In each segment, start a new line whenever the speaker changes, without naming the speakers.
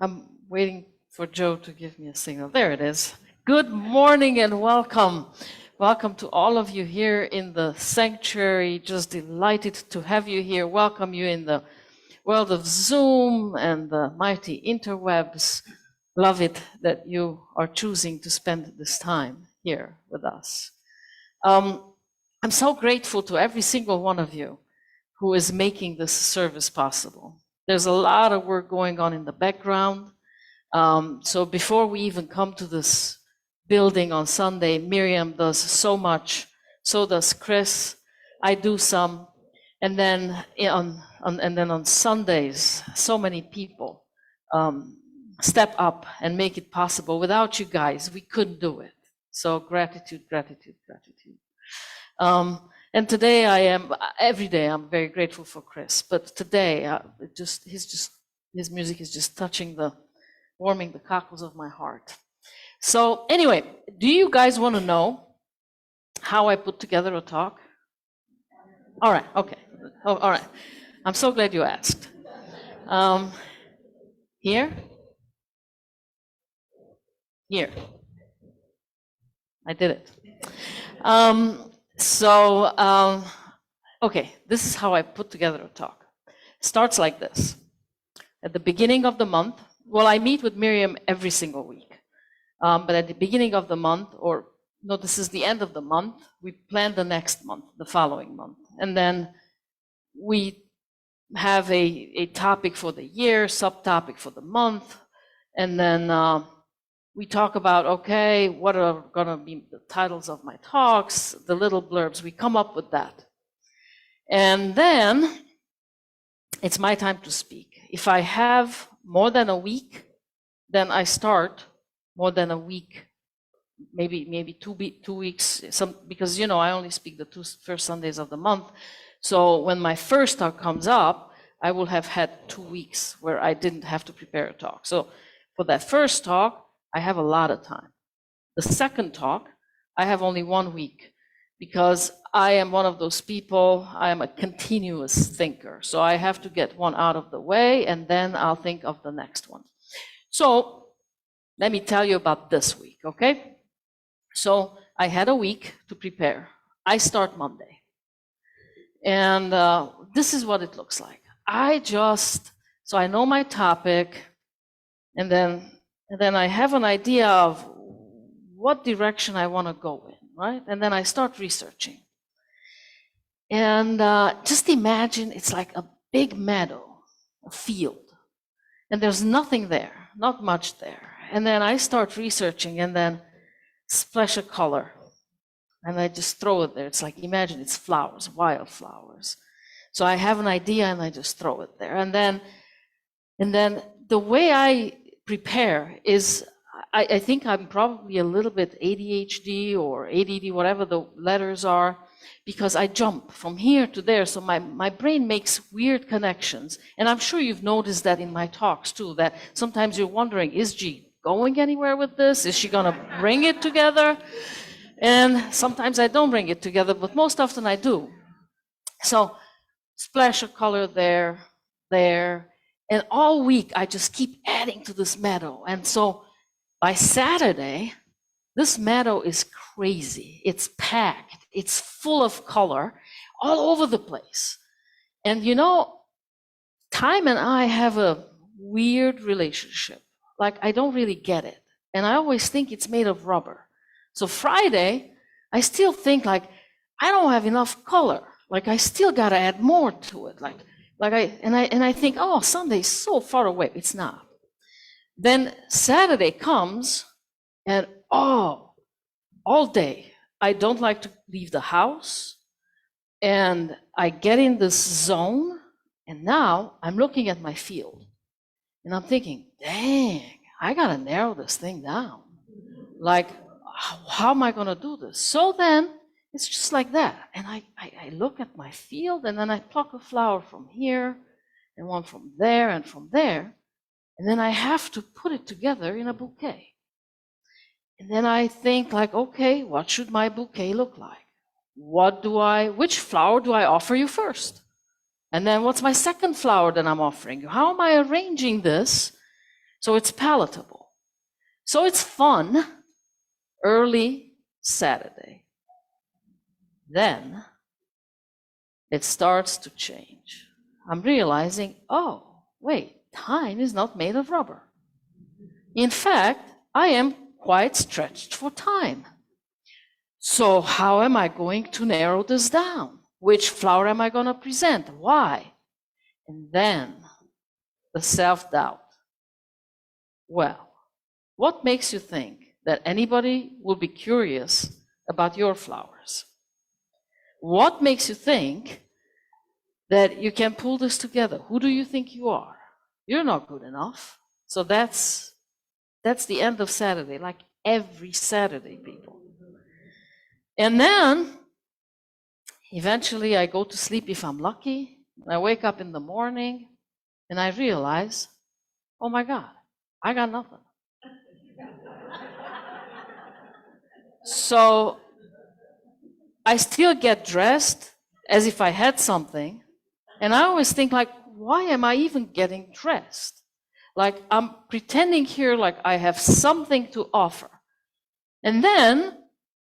I'm waiting for Joe to give me a signal. There it is. Good morning and welcome. Welcome to all of you here in the sanctuary. Just delighted to have you here. Welcome you in the world of Zoom and the mighty interwebs. Love it that you are choosing to spend this time here with us. I'm so grateful to every single one of you who is making this service possible. There's a lot of work going on in the background. So before we even come to this building on Sunday, Miriam does so much, so does Chris. I do some, and then on Sundays, so many people step up and make it possible. Without you guys, we couldn't do it. So gratitude, gratitude, gratitude. And today every day I'm very grateful for Chris, but today his music is just warming the cockles of my heart. So anyway, do you guys want to know how I put together a talk? All right, okay. Oh, all right. I'm so glad you asked. Here. I did it. Okay, this is how I put together a talk. Starts like this. At the beginning of the month, well, I meet with Miriam every single week. But at the beginning of the month, this is the end of the month, we plan the next month, the following month. And then we have a topic for the year, subtopic for the month. And then we talk about, okay, what are gonna be the titles of my talks, the little blurbs, we come up with that. And then it's my time to speak. If I have more than a week, then I start more than a week, maybe 2 weeks, because I only speak the first Sundays of the month. So when my first talk comes up, I will have had 2 weeks where I didn't have to prepare a talk. So for that first talk, I have a lot of time. The second talk, I have only 1 week because I am one of those people, I am a continuous thinker. So I have to get one out of the way and then I'll think of the next one. So let me tell you about this week, okay? So I had a week to prepare. I start Monday. And this is what it looks like. So I know my topic, and then I have an idea of what direction I want to go in, right? And then I start researching. And just imagine it's like a big meadow, a field, and there's nothing there, not much there. And then I start researching and then splash a color, and I just throw it there. It's like, imagine it's flowers, wildflowers. So I have an idea and I just throw it there. And then the way I prepare is, I think I'm probably a little bit ADHD or ADD, whatever the letters are, because I jump from here to there. So my brain makes weird connections. And I'm sure you've noticed that in my talks too, that sometimes you're wondering, is G going anywhere with this? Is she gonna bring it together? And sometimes I don't bring it together, but most often I do. So splash a color there, and all week I just keep adding to this meadow. And so by Saturday, this meadow is crazy. It's packed. It's full of color all over the place. And time and I have a weird relationship. Like, I don't really get it. And I always think it's made of rubber. So Friday, I still think like, I don't have enough color. Like, I still gotta add more to it. I think, oh, Sunday's so far away. It's not. Then Saturday comes, and all day, I don't like to leave the house, and I get in this zone, and now I'm looking at my field, and I'm thinking, dang, I gotta narrow this thing down. Like, how am I gonna do this? So then, it's just like that. And I look at my field, and then I pluck a flower from here, and one from there, and from there, and then I have to put it together in a bouquet. And then I think like, okay, what should my bouquet look like? Which flower do I offer you first? And then what's my second flower that I'm offering you? How am I arranging this So it's palatable. So it's fun early Saturday. Then it starts to change. I'm realizing, oh, wait, time is not made of rubber. In fact, I am quite stretched for time. So how am I going to narrow this down? Which flower am I going to present? Why? And then the self-doubt. Well, what makes you think that anybody will be curious about your flowers? What makes you think that you can pull this together? Who do you think you are? You're not good enough. So that's the end of Saturday, like every Saturday, people. And then eventually I go to sleep if I'm lucky. I wake up in the morning and I realize, oh my God, I got nothing. So I still get dressed as if I had something. And I always think, like, why am I even getting dressed? Like, I'm pretending here like I have something to offer. And then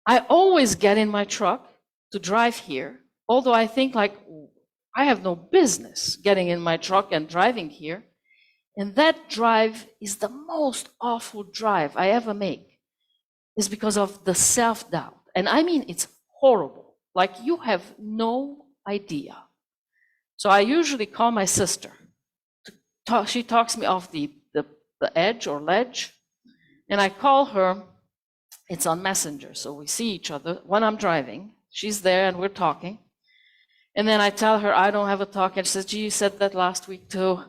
I always get in my truck to drive here, although I think, like, I have no business getting in my truck and driving here. And that drive is the most awful drive I ever make. It's because of the self-doubt. And I mean, it's horrible. Like, you have no idea. So I usually call my sister. She talks me off the edge or ledge. And I call her. It's on Messenger. So we see each other when I'm driving. She's there and we're talking. And then I tell her I don't have a talk. And she says, gee, you said that last week too.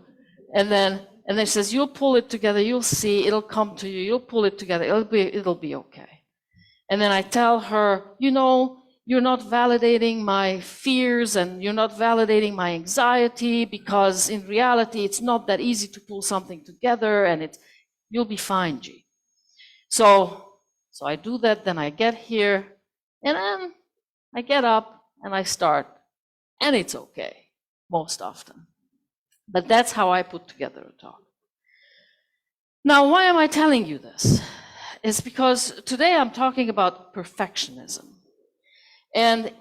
And then she says, you'll pull it together. You'll see. It'll come to you. You'll pull it together. It'll be okay. And then I tell her, you know, you're not validating my fears and you're not validating my anxiety, because in reality, it's not that easy to pull something together, and you'll be fine, G. So I do that, then I get here, and then I get up and I start, and it's okay, most often. But that's how I put together a talk. Now, why am I telling you this? It's because today I'm talking about perfectionism. And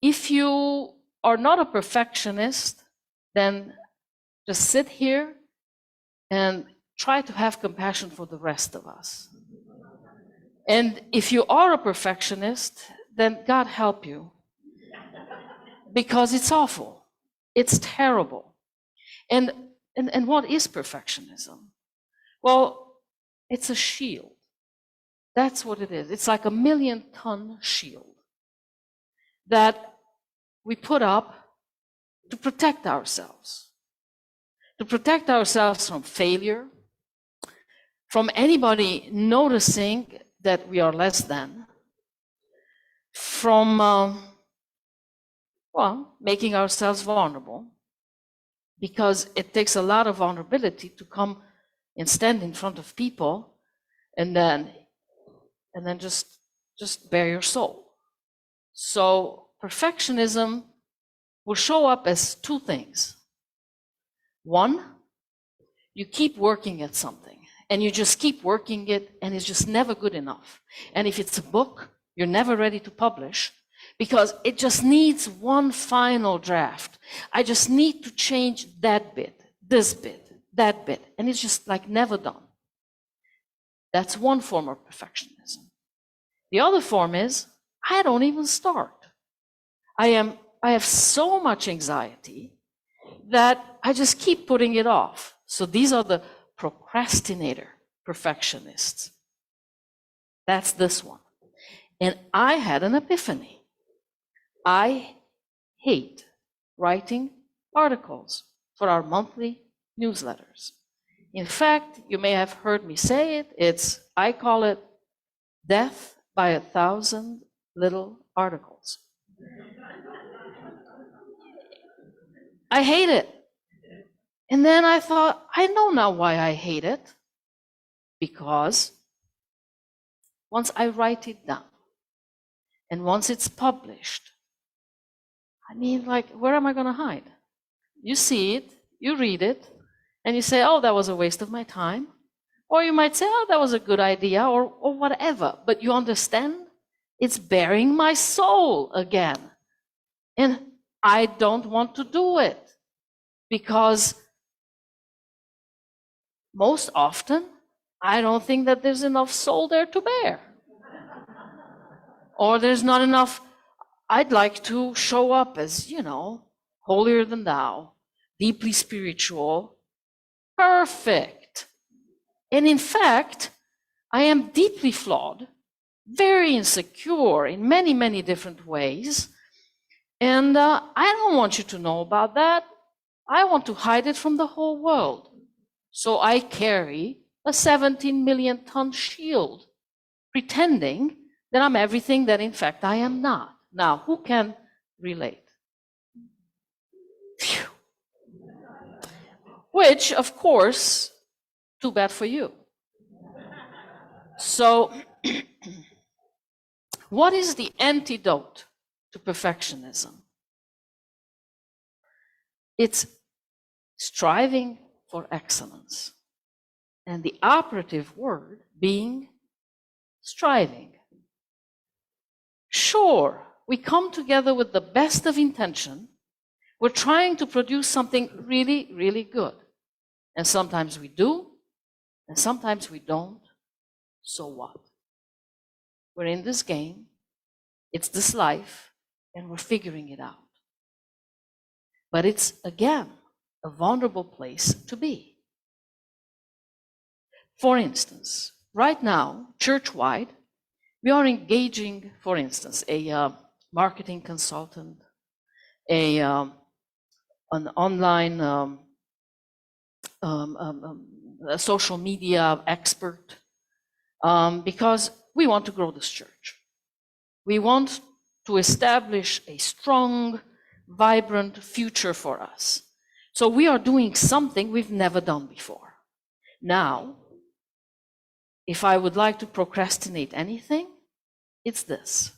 if you are not a perfectionist, then just sit here and try to have compassion for the rest of us. And if you are a perfectionist, then God help you, because it's awful. It's terrible. And what is perfectionism? Well, it's a shield. That's what it is. It's like a 1,000,000-ton shield that we put up to protect ourselves. To protect ourselves from failure, from anybody noticing that we are less than, from, making ourselves vulnerable, because it takes a lot of vulnerability to come and stand in front of people and then just bare your soul. So perfectionism will show up as two things. One, you keep working at something and you just keep working it and it's just never good enough. And if it's a book, you're never ready to publish because it just needs one final draft. I just need to change that bit, this bit, that bit, and it's just like never done. That's one form of perfectionism. The other form is, I don't even start. I have so much anxiety that I just keep putting it off. So these are the procrastinator perfectionists. That's this one. And I had an epiphany. I hate writing articles for our monthly newsletters. In fact, you may have heard me say it. I call it death by 1,000 little articles. I hate it. And then I thought, I know now why I hate it. Because once I write it down, and once it's published, I mean, like, where am I going to hide? You see it, you read it, and you say, oh, that was a waste of my time. Or you might say, oh, that was a good idea, or whatever. But you understand? It's bearing my soul again. And I don't want to do it. Because most often, I don't think that there's enough soul there to bear. Or there's not enough. I'd like to show up as, holier than thou, deeply spiritual, perfect. And in fact, I am deeply flawed, very insecure in many, many different ways. And I don't want you to know about that. I want to hide it from the whole world. So I carry a 17 million ton shield, pretending that I'm everything that in fact I am not. Now, who can relate? Phew. Which, of course, too bad for you. So, what is the antidote to perfectionism? It's striving for excellence. And the operative word being striving. Sure, we come together with the best of intention. We're trying to produce something really, really good. And sometimes we do, and sometimes we don't. So what? We're in this game, it's this life, and we're figuring it out. But it's, again, a vulnerable place to be. For instance, right now, church-wide, we are engaging, for instance, a marketing consultant, an online a social media expert, because we want to grow this church. We want to establish a strong, vibrant future for us. So we are doing something we've never done before. Now, if I would like to procrastinate anything, it's this.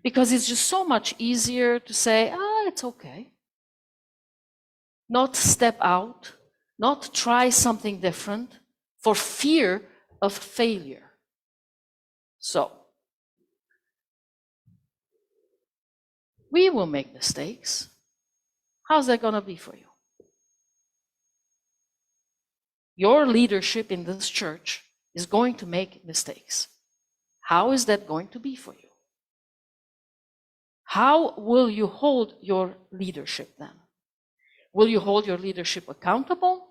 Because it's just so much easier to say, it's okay. Not step out, not try something different for fear of failure. So, we will make mistakes. How's that going to be for you? Your leadership in this church is going to make mistakes. How is that going to be for you? How will you hold your leadership then? Will you hold your leadership accountable?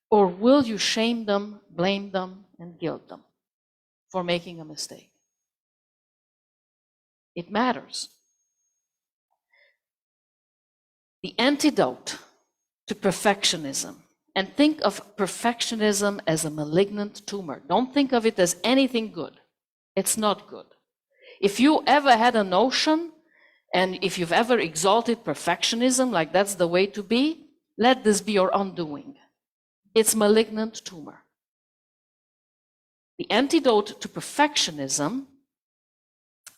Or will you shame them, blame them, and guilt them for making a mistake? It matters. The antidote to perfectionism, and think of perfectionism as a malignant tumor. Don't think of it as anything good. It's not good. If you ever had a notion, and if you've ever exalted perfectionism, like that's the way to be, let this be your undoing. It's malignant tumor. The antidote to perfectionism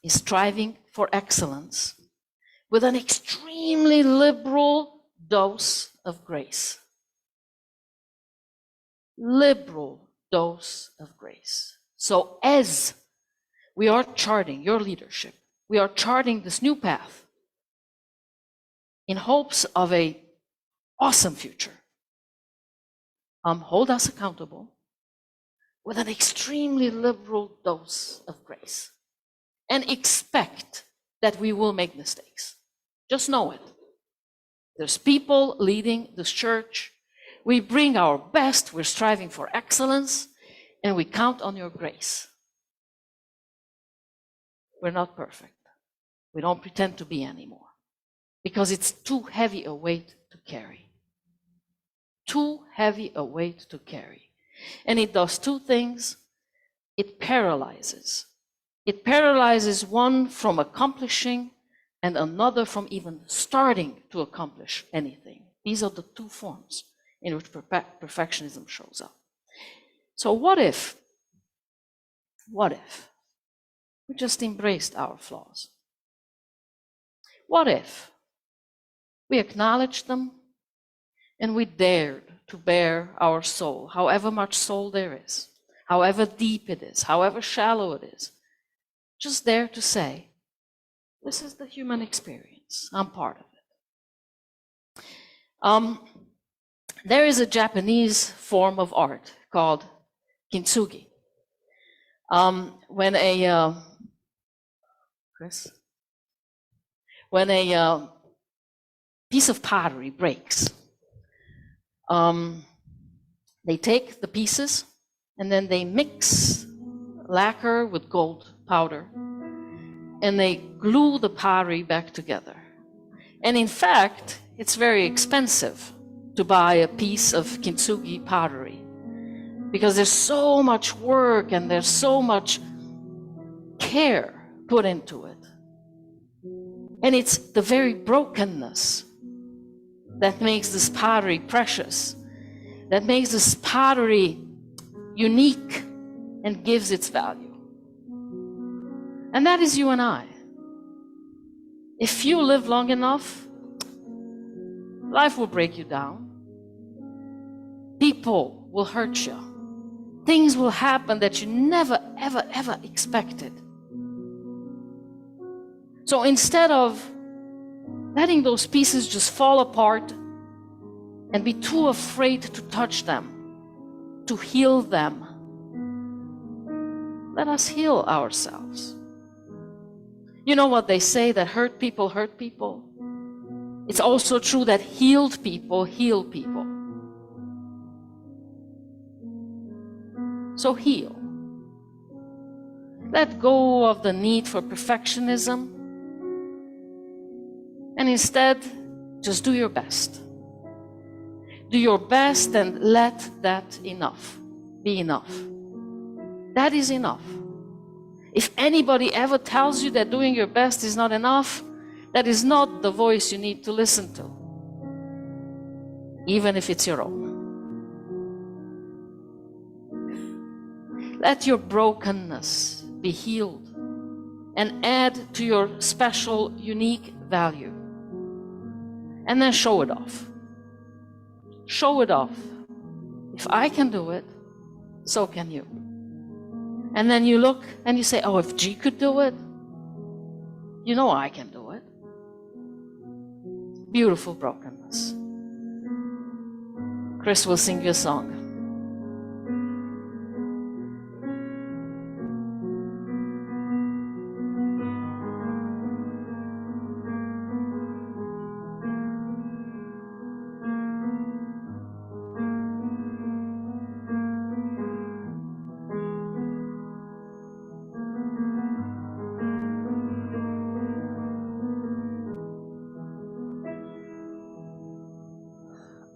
is striving for excellence with an extremely liberal dose of grace. Liberal dose of grace. So as we are charting your leadership, we are charting this new path in hopes of an awesome future. Hold us accountable with an extremely liberal dose of grace and expect that we will make mistakes. Just know it. There's people leading this church. We bring our best, we're striving for excellence, and we count on your grace. We're not perfect. We don't pretend to be anymore because it's too heavy a weight to carry. Too heavy a weight to carry. And it does two things. It paralyzes. It paralyzes one from accomplishing and another from even starting to accomplish anything. These are the two forms in which perfectionism shows up. So what if we just embraced our flaws? What if we acknowledged them and we dared to bare our soul, however much soul there is, however deep it is, however shallow it is. Just dare to say, this is the human experience. I'm part of it. There is a Japanese form of art called kintsugi. When a piece of pottery breaks, they take the pieces and then they mix lacquer with gold powder and they glue the pottery back together. And in fact, it's very expensive to buy a piece of kintsugi pottery because there's so much work and there's so much care put into it. And it's the very brokenness that makes this pottery precious, that makes this pottery unique and gives its value. And that is you and I. If you live long enough, life will break you down. People will hurt you. Things will happen that you never, ever, ever expected. So instead of letting those pieces just fall apart and be too afraid to touch them, to heal them, let us heal ourselves. You know what they say, that hurt people hurt people? It's also true that healed people heal people. So heal. Let go of the need for perfectionism. And instead, just do your best. Do your best and let that enough be enough. That is enough. If anybody ever tells you that doing your best is not enough, that is not the voice you need to listen to, even if it's your own. Let your brokenness be healed and add to your special, unique value. And then show it off. Show it off. If I can do it, so can you. And then you look and you say, oh, if G could do it, you know I can do it. Beautiful brokenness. Chris will sing you a song.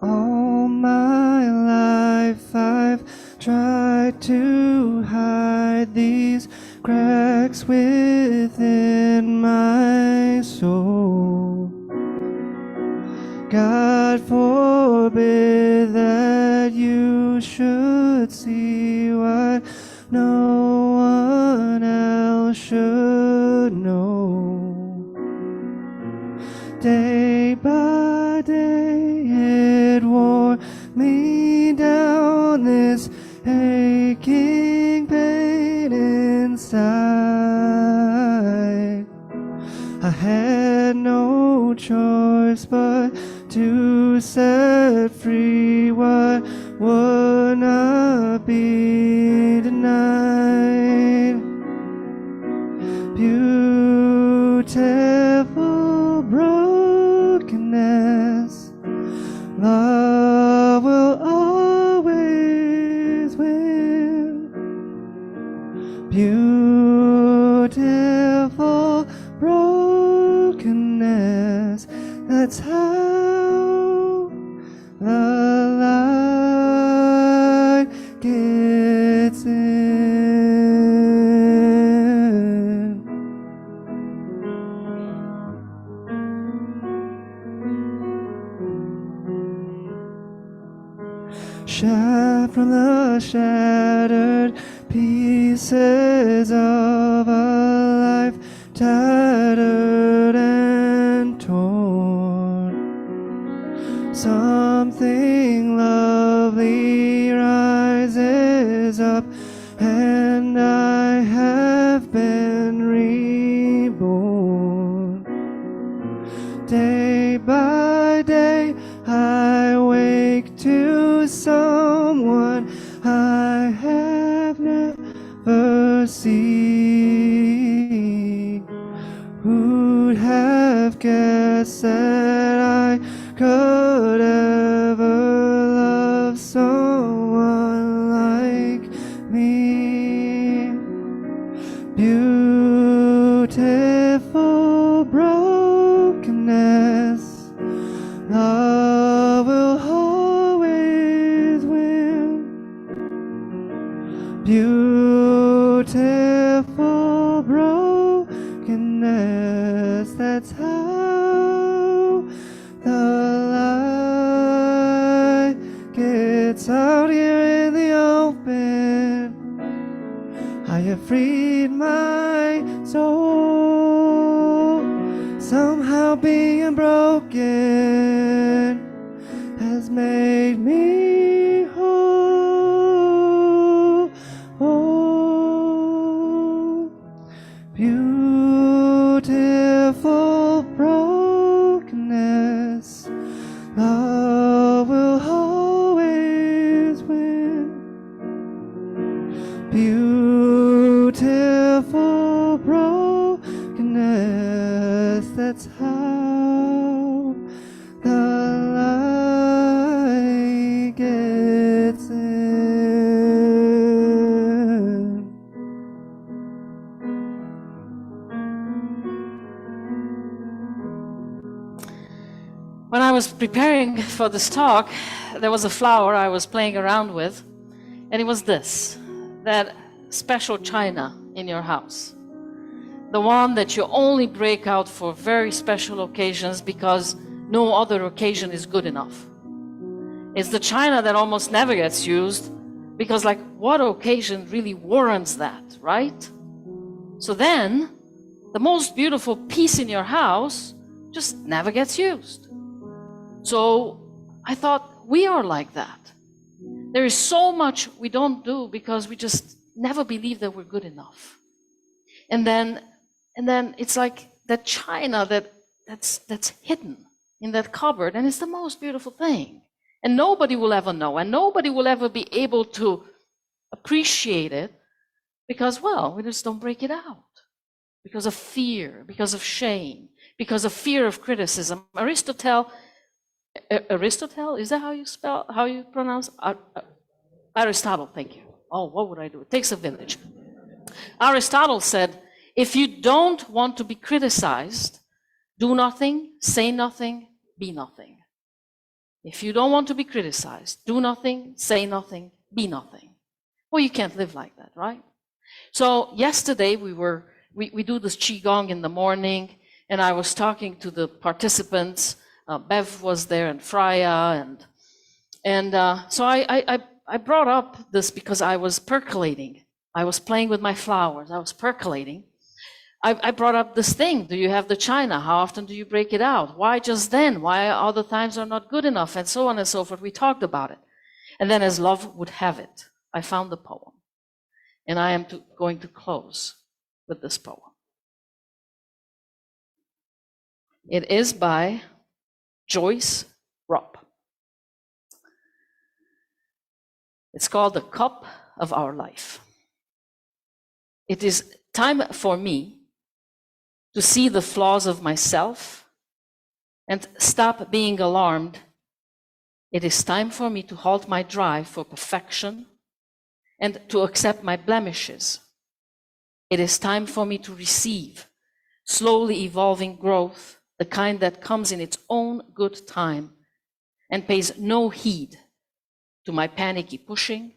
All my life I've tried to hide these cracks within my soul. God forbid that you should see what no one else should know. Day by day it wore me down, this aching pain inside. I had no choice but to set free what would not be denied. Beautiful brokenness, love will always win. Beautiful brokenness, that's how the light gets in. Shaft from the shattered pieces of a life tattered and torn. Something love lovely rises up, and I have been reborn. Day by day I wake to someone I have never seen. Who'd have guessed that I could ever love someone like me? Beautiful brokenness, love will always win. Beautiful brokenness, that's how the light gets out here in the open. I have freed my soul. Somehow being broken has made me whole. Oh, beautiful brokenness, love will always win. Beautiful brokenness, that's how the light gets in.
When I was preparing for this talk, there was a flower I was playing around with, and it was this, that special china in your house. The one that you only break out for very special occasions because no other occasion is good enough. It's the china that almost never gets used because, like, what occasion really warrants that, right? So then, the most beautiful piece in your house just never gets used. So I thought, we are like that. There is so much we don't do because we just never believe that we're good enough. And then it's like that china that's hidden in that cupboard, and it's the most beautiful thing. And nobody will ever know, and nobody will ever be able to appreciate it because, well, we just don't break it out. Because of fear, because of shame, because of fear of criticism. Aristotle, is that how you pronounce? Aristotle, thank you. Oh, what would I do? It takes a village. Aristotle said, if you don't want to be criticized, do nothing, say nothing, be nothing. If you don't want to be criticized, do nothing, say nothing, be nothing. Well, you can't live like that, right? So yesterday we do this Qigong in the morning, and I was talking to the participants. Bev was there, and Freya, and so I brought up this because I was percolating. I was playing with my flowers. I was percolating. I brought up this thing. Do you have the china? How often do you break it out? Why just then? Why other times are not good enough? And so on and so forth. We talked about it. And then, as love would have it, I found the poem. And I am going to close with this poem. It is by Joyce Rupp. It's called The Cup of Our Life. It is time for me to see the flaws of myself and stop being alarmed. It is time for me to halt my drive for perfection and to accept my blemishes. It is time for me to receive slowly evolving growth, the kind that comes in its own good time and pays no heed to my panicky pushing.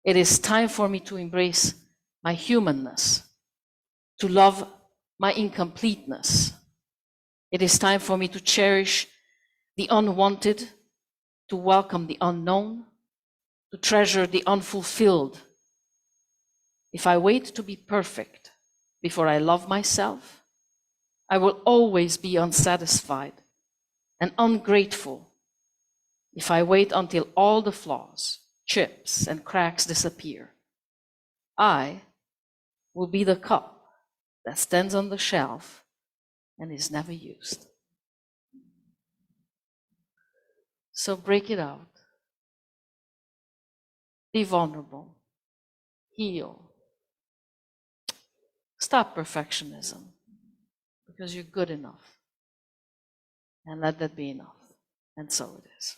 It is time for me to embrace my humanness, to love my incompleteness. It is time for me to cherish the unwanted, to welcome the unknown, to treasure the unfulfilled. If I wait to be perfect before I love myself, I will always be unsatisfied and ungrateful if I wait until all the flaws, chips, and cracks disappear, I will be the cup that stands on the shelf and is never used. So break it out. Be vulnerable. Heal. Stop perfectionism, because you're good enough. And let that be enough. And so it is.